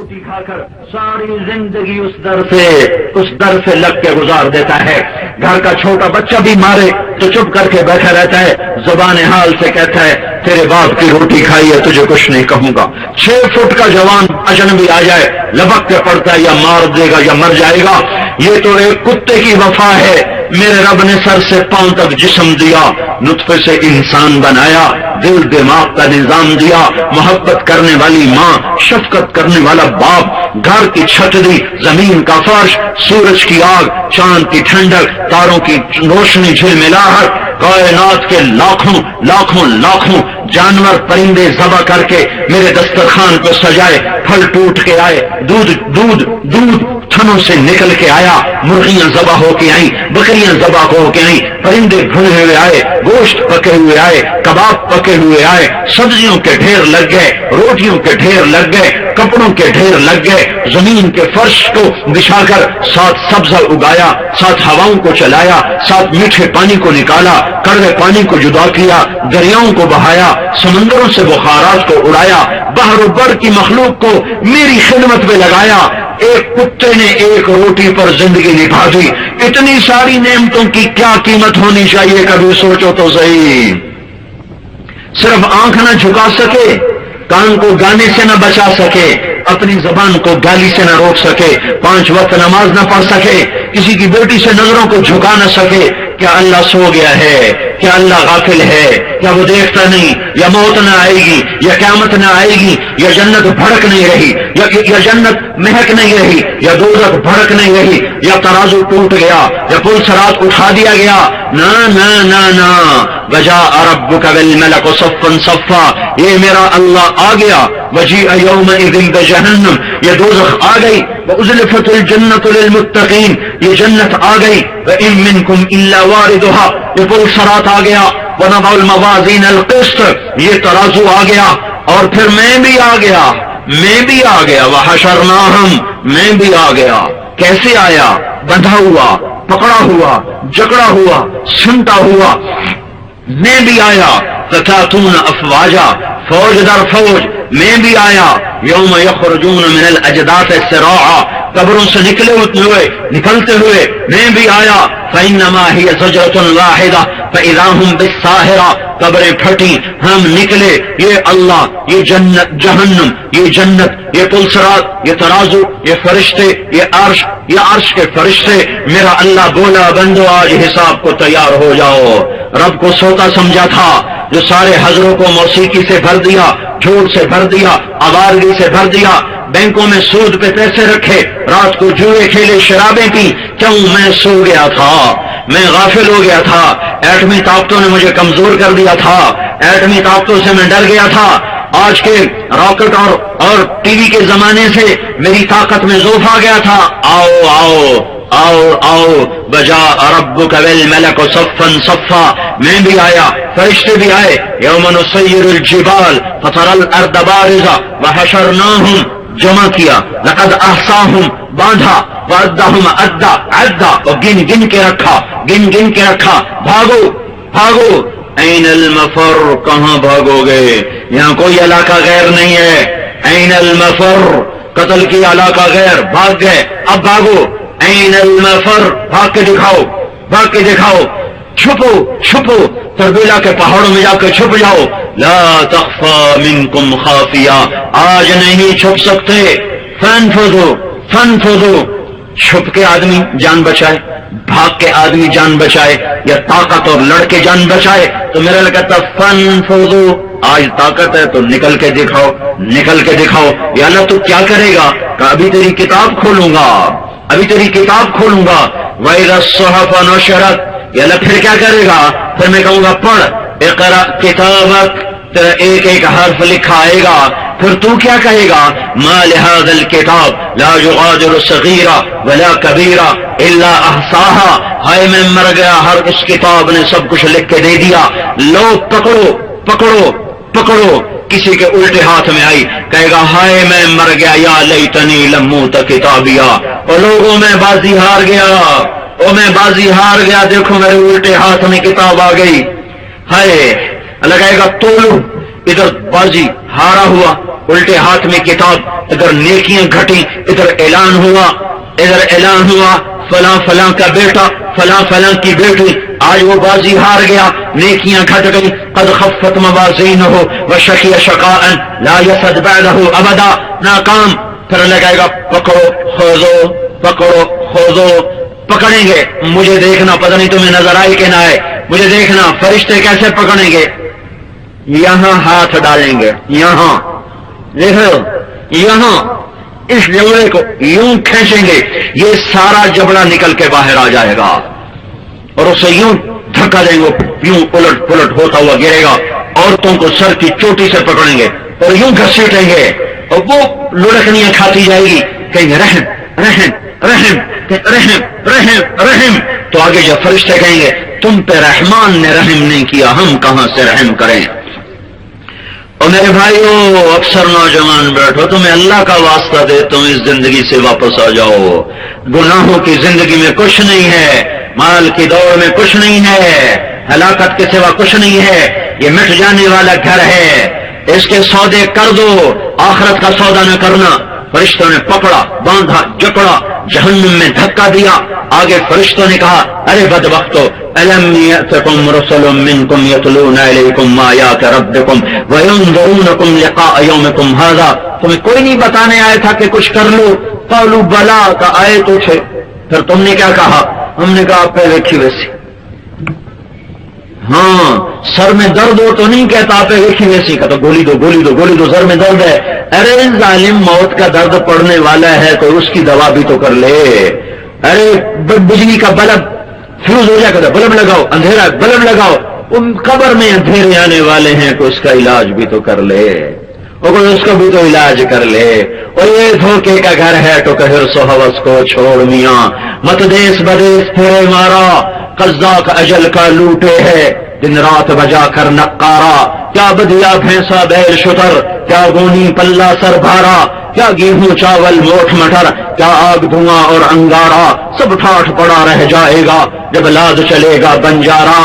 روٹی کھا کر ساری زندگی اس در سے لگ کے گزار دیتا ہے. گھر کا چھوٹا بچہ بھی مارے تو چپ کر کے بیٹھا رہتا ہے, زبان حال سے کہتا ہے تیرے باپ کی روٹی کھائی ہے تجھے کچھ نہیں کہوں گا. 6 فٹ کا جوان اجنبی آ جائے لبک کے پڑتا ہے یا مار دے گا یا مر جائے گا. یہ تو ایک کتے کی وفا ہے. میرے رب نے سر سے پاؤں تک جسم دیا, نطفے سے انسان بنایا, دل دماغ کا نظام دیا, محبت کرنے والی ماں, شفقت کرنے والا باپ, گھر کی چھت دی, زمین کا فرش, سورج کی آگ, چاند کی ٹھنڈک, تاروں کی روشنی, جھلملاہٹ, کائنات کے لاکھوں لاکھوں لاکھوں جانور پرندے ذبح کر کے میرے دسترخوان پہ سجائے, پھل ٹوٹ کے آئے, دودھ تھنوں سے نکل کے آیا, مرغیاں ذبح ہو کے آئیں, بکریاں ذبح ہو کے آئیں, پرندے بھنے ہوئے آئے, گوشت پکے ہوئے آئے, کباب پکے ہوئے آئے, سبزیوں کے ڈھیر لگ گئے, روٹیوں کے ڈھیر لگ گئے, کپڑوں کے ڈھیر لگ گئے. زمین کے فرش کو بچھا کر ساتھ سبزہ اگایا, ساتھ ہواؤں کو چلایا, ساتھ میٹھے پانی کو نکالا, کڑوے پانی کو جدا کیا, دریاؤں کو بہایا, سمندروں سے بخارات کو اڑایا, بحر و بر کی مخلوق کو میری خدمت میں لگایا. ایک کتے نے ایک روٹی پر زندگی نبھا دی. اتنی ساری نعمتوں کی کیا قیمت ہونی چاہیے, کبھی سوچو تو صحیح. صرف آنکھ نہ جھکا سکے, کان کو گانے سے نہ بچا سکے, اپنی زبان کو گالی سے نہ روک سکے, 5 وقت نماز نہ پڑھ سکے, کسی کی بیٹی سے نظروں کو جھکا نہ سکے. کیا اللہ سو گیا ہے؟ کیا اللہ غافل ہے؟ کیا وہ دیکھتا نہیں؟ یا موت نہ آئے گی, یا قیامت نہ آئے گی, یا جنت بھڑک نہیں رہی, یا جنت مہک نہیں رہی, یا دوزخ بھڑک نہیں رہی, یا ترازو ٹوٹ گیا, یا پل صراط اٹھا دیا گیا. نا نا نا نا, وجاء ربک بالملک صفا صفا, یہ میرا اللہ آ گیا. وجیء یومئذ بجہنم, یہ دوزخ آ گئی. وازلفت الجنت للمتقین, یہ جنت آ گئی. وان منکم الا واردها, یہ پل صراط آ گیا. ونضع الموازین القسط, یہ ترازو آ گیا. اور پھر میں بھی آ گیا. وحشرناہم, میں بھی آ گیا. کیسے آیا؟ بندھا ہوا, پکڑا ہوا, جکڑا ہوا, سنتا ہوا. میں بھی آیا. فتاتون افواجا, فوج در فوج, میں بھی آیا. یوم یخرجون من الاجداث سراعا, قبروں سے نکلتے ہوئے میں بھی آیا. فانما ہی زجرۃ واحدہ فاذا هم بالساہرہ, قبریں پھٹی, ہم نکلے. یہ اللہ, یہ جنت, جہنم, یہ جنت, یہ پل صراط, یہ ترازو, یہ فرشتے, یہ عرش کے فرشتے. میرا اللہ بولا بندو آج حساب کو تیار ہو جاؤ. رب کو سوتا سمجھا تھا, جو سارے حضروں کو موسیقی سے بھر دیا, جھوٹ سے بھر دیا, آوارگی سے بھر دیا, بینکوں میں سود پہ پیسے رکھے, رات کو جوئے کھیلے, شرابیں پی. کیوں؟ میں سو گیا تھا, میں غافل ہو گیا تھا. ایٹمی طاقتوں نے مجھے کمزور کر دیا تھا, ایٹمی طاقتوں سے میں ڈر گیا تھا. آج کے راکٹ اور ٹی وی کے زمانے سے میری طاقت میں ضعف آ گیا تھا. آؤ آؤ آؤ آؤ, وجاء ربک بالملک صفا صفا, میں بھی آیا, فرشتے بھی آئے. یوم نسیر الجبال فتری الارض بارزہ وحشرناہم, جمع کیا. لقد احصاہم, باندھا. وعدہم عدا, اور گن کے رکھا. بھاگو. این المفر, کہاں بھاگو گے؟ یہاں کوئی علاقہ غیر نہیں ہے. این المفر, قتل کی علاقہ غیر, بھاگ گئے, اب بھاگو. این المفر, بھاگ کے دکھاؤ. چھپو, تربیلا کے پہاڑوں میں جا کے چھپ جاؤ. لا تخفى منکم خافیہ, آج نہیں چھپ سکتے. فانفذوا, چھپ کے آدمی جان بچائے, بھاگ کے آدمی جان بچائے, یا طاقت اور لڑ کے جان بچائے. تو میرا لگتا فانفذوا, آج طاقت ہے تو نکل کے دکھاؤ. یا اللہ تو کیا کرے گا؟ کہ ابھی تیری کتاب کھولوں گا. وَإِذَا الصُّحُفُ نُشِرَتْ, یا اللہ پھر کیا کرے گا؟ پھر میں کہوں گا پڑھ. اقرأ کتابک, تیرا ایک ایک حرف لکھا آئے گا. پھر تو کیا کہے گا؟ ما لهذا الكتاب لا يغادر صغيرة ولا كبيرة الا احصاها, ہائے میں مر گیا, ہر اس کتاب نے سب کچھ لکھ کے دے دیا. لو پکڑو. کسی کے الٹے ہاتھ میں آئی, کہے گا ہائے میں مر گیا, یا لیتنی لم اوت کتابیا, اور لوگوں میں بازی ہار گیا, دیکھو میرے الٹے ہاتھ میں کتاب آ گئی. ہائے, اللہ کہے گا تولو, ادھر بازی ہارا ہوا، الٹے ہاتھ میں کتاب، ادھر نیکیاں گھٹی، ادھر اعلان ہوا فلاں فلاں کا بیٹا، فلاں فلاں کی بیٹی، آج وہ بازی ہار گیا، نیکیاں گھٹ گئی، قد خفت موازینہ وشقی شقاء لا یسد بعدہ ابدا، ناکام، پھر لگائے گا پکڑو خوضو، پکڑیں گے، مجھے دیکھنا، پتہ نہیں تمہیں نظر آئے کہ نہ آئے، مجھے دیکھنا فرشتے کیسے پکڑیں گے، یہاں ہاتھ ڈالیں گے، یہاں دیکھو، یہاں اس جبڑے کو یوں کھینچیں گے، یہ سارا جبڑا نکل کے باہر آ جائے گا اور اسے یوں دھکا دیں گے، یوں الٹ پلٹ ہوتا ہوا گرے گا، عورتوں کو سر کی چوٹی سے پکڑیں گے اور یوں گھسیٹیں گے اور وہ لڑکنیاں کھاتی جائے گی، کہیں گے رحم رحم رحم رحم رحم رحم، تو آگے جب فرشتے کہیں گے تم پہ رحمان نے رحم نہیں کیا، ہم کہاں سے رحم کریں۔ اور میرے بھائیو، اکثر نوجوان بیٹھو، تمہیں اللہ کا واسطہ دے، تم اس زندگی سے واپس آ جاؤ، گناہوں کی زندگی میں کچھ نہیں ہے، مال کی دوڑ میں کچھ نہیں ہے، ہلاکت کے سوا کچھ نہیں ہے، یہ مٹ جانے والا گھر ہے، اس کے سودے کر دو، آخرت کا سودا نہ کرنا۔ فرشتوں نے پکڑا، باندھا، جکڑا، جہنم میں دھکا دیا، آگے فرشتوں نے کہا ارے بدبختو، الم یأتکم رسل منکم یتلون علیکم آیات ربکم وینذرونکم لقاء یومکم ھذا، تمہیں کوئی نہیں بتانے آیا تھا کہ کچھ کر لو؟ قالوا بلا، کا آئے تو تھے۔ پھر تم نے کیا کہا؟ ہم نے کہا آپ پہ دیکھی ویسی، ہاں سر میں درد ہو تو نہیں کہتا آپ دیکھی ویسی، کہتا گولی دو گولی دو گولی دو، سر میں درد ہے۔ ارے ظالم، موت کا درد پڑنے والا ہے تو اس کی دوا بھی تو کر لے۔ ارے بجلی کا بلب فیوز ہو جائے، کہتا بلب لگاؤ، اندھیرا بلب لگاؤ، ان قبر میں اندھیرے آنے والے ہیں تو اس کا علاج بھی تو کر لے، اور اس کا بھی تو علاج کر لے۔ اور یہ دھوکے کا گھر ہے تو کہر سو ہوس کو چھوڑ میاں، مت دیس بدیس پھیرے مارا، قزاق اجل کا لوٹے ہے، دن رات بجا کر نقارا، کیا بدیا بھینسا بیل شتر، کیا گونی پلہ سر بھارا، کیا گیہوں چاول موٹھ مٹر، کیا آگ دھواں اور انگارا، سب ٹھاٹھ پڑا رہ جائے گا جب لاد چلے گا بنجارا۔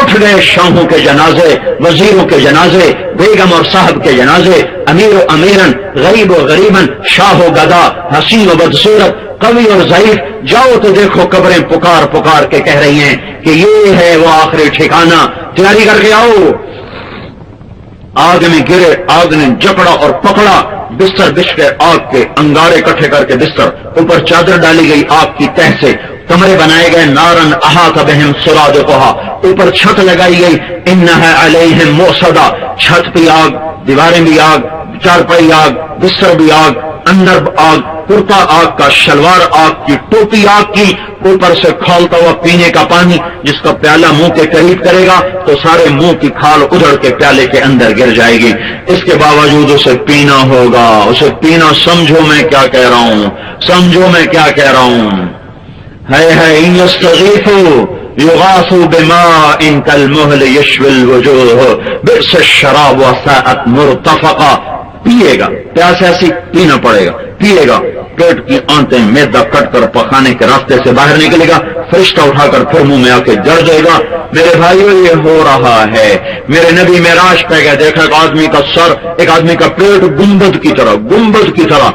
اٹھ گئے شاہوں کے جنازے، وزیروں کے جنازے، بیگم اور صاحب کے جنازے، امیر و امیرن، غریب و غریبن، شاہ و گدا، حسین و بدصورت، قوی اور ضعیف، جاؤ تو دیکھو قبریں پکار پکار کے کہہ رہی ہیں کہ یہ ہے وہ آخری ٹھکانہ، تیاری کر کے آؤ۔ آگ میں گرے، آگ نے جکڑا اور پکڑا، بستر بچھ کے آگ کے انگارے اکٹھے کر کے بستر، اوپر چادر ڈالی گئی آگ کی تہ سے، کمرے بنائے گئے، نارن احاط بہم سرادقھا، اوپر چھت لگائی گئی، انھا علیہم مؤصدہ، چھت بھی آگ، دیواریں بھی آگ، چارپائی آگ، بستر بھی آگ، اندر آگ، کرتا آگ کا، شلوار آگ کی، ٹوپی آگ کی، اوپر سے کھولتا ہوا پینے کا پانی، جس کا پیالہ منہ کے قریب کرے گا تو سارے منہ کی کھال ادھڑ کے پیالے کے اندر گر جائے گی، اس کے باوجود اسے پینا ہوگا، اسے پینا۔ سمجھو میں کیا کہہ رہا ہوں، سمجھو میں کیا کہہ رہا ہوں۔ ہے ان یستغیثوا یغاثوا بماء کالمہل یشوی الوجوہ بئس الشراب وساءت مرتفقا، پیے گا، پیاس ایسی پینا پڑے گا، پیے گا، پیٹ کی آنتیں میدا کٹ کر پخانے کے راستے سے باہر نکلے گا، فرشتہ اٹھا کر پھر منہ میں آ کے جڑ جائے گا۔ میرے بھائیو یہ ہو رہا ہے، میرے نبی معراج پہ گئے، دیکھا ایک آدمی کا سر، ایک آدمی کا پیٹ گنبد کی طرح، گنبد کی طرح،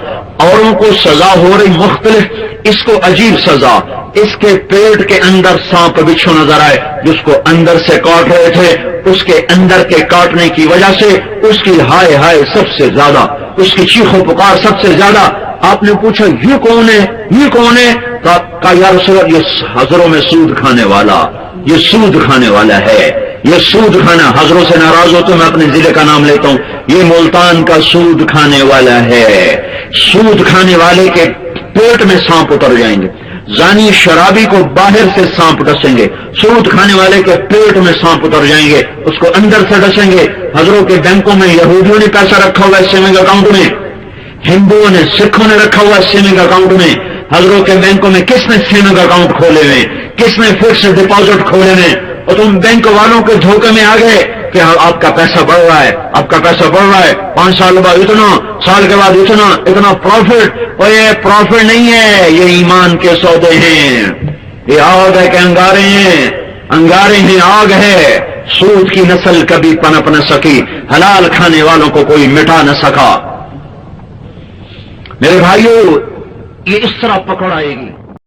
اوروں کو سزا ہو رہی مختلف، اس کو عجیب سزا، اس کے پیٹ کے اندر سانپ بچھو نظر آئے جس کو اندر سے کاٹ رہے تھے، اس کے اندر کے کاٹنے کی وجہ سے اس کی ہائے ہائے سب سے زیادہ، اس کی چیخ و پکار سب سے زیادہ۔ آپ نے پوچھا یہ کون ہے، یہ کون ہے؟ کہا یا رسول اللہ، یہ حضروں میں سود کھانے والا، یہ سود کھانے والا ہے، یہ سود کھانا، حضروں سے ناراض ہو تو میں اپنے ضلع کا نام لیتا ہوں، یہ ملتان کا سود کھانے والا ہے۔ سود کھانے والے کے پیٹ میں سانپ اتر جائیں گے، زانی شرابی کو باہر سے سانپ ڈسیں گے، سود کھانے والے کے پیٹ میں سانپ اتر جائیں گے، اس کو اندر سے ڈسیں گے۔ حضروں کے بینکوں میں یہودیوں نے پیسہ رکھا ہوا ہے سیونگ اکاؤنٹ میں، ہندوؤں نے، سکھوں نے رکھا ہوا ہے سیونگ اکاؤنٹ میں۔ حضروں کے بینکوں میں کس نے سیونگ اکاؤنٹ کھولے ہوئے، کس نے فکسڈ ڈپازٹ کھولے ہوئے، اور تم بینک والوں کے دھوکے میں آ گئے کہ آپ کا پیسہ بڑھ رہا ہے، آپ کا پیسہ بڑھ رہا ہے، 5 سال بعد اتنا، سال کے بعد اتنا پروفٹ۔ اور یہ پروفٹ نہیں ہے، یہ ایمان کے سودے ہیں، یہ آگ ہے کہ انگارے ہیں، انگارے ہیں، آگ ہے۔ سود کی نسل کبھی پنپ نہ سکی، حلال کھانے والوں کو کوئی مٹا نہ سکا۔ میرے بھائیوں، یہ اس طرح پکڑ آئے گی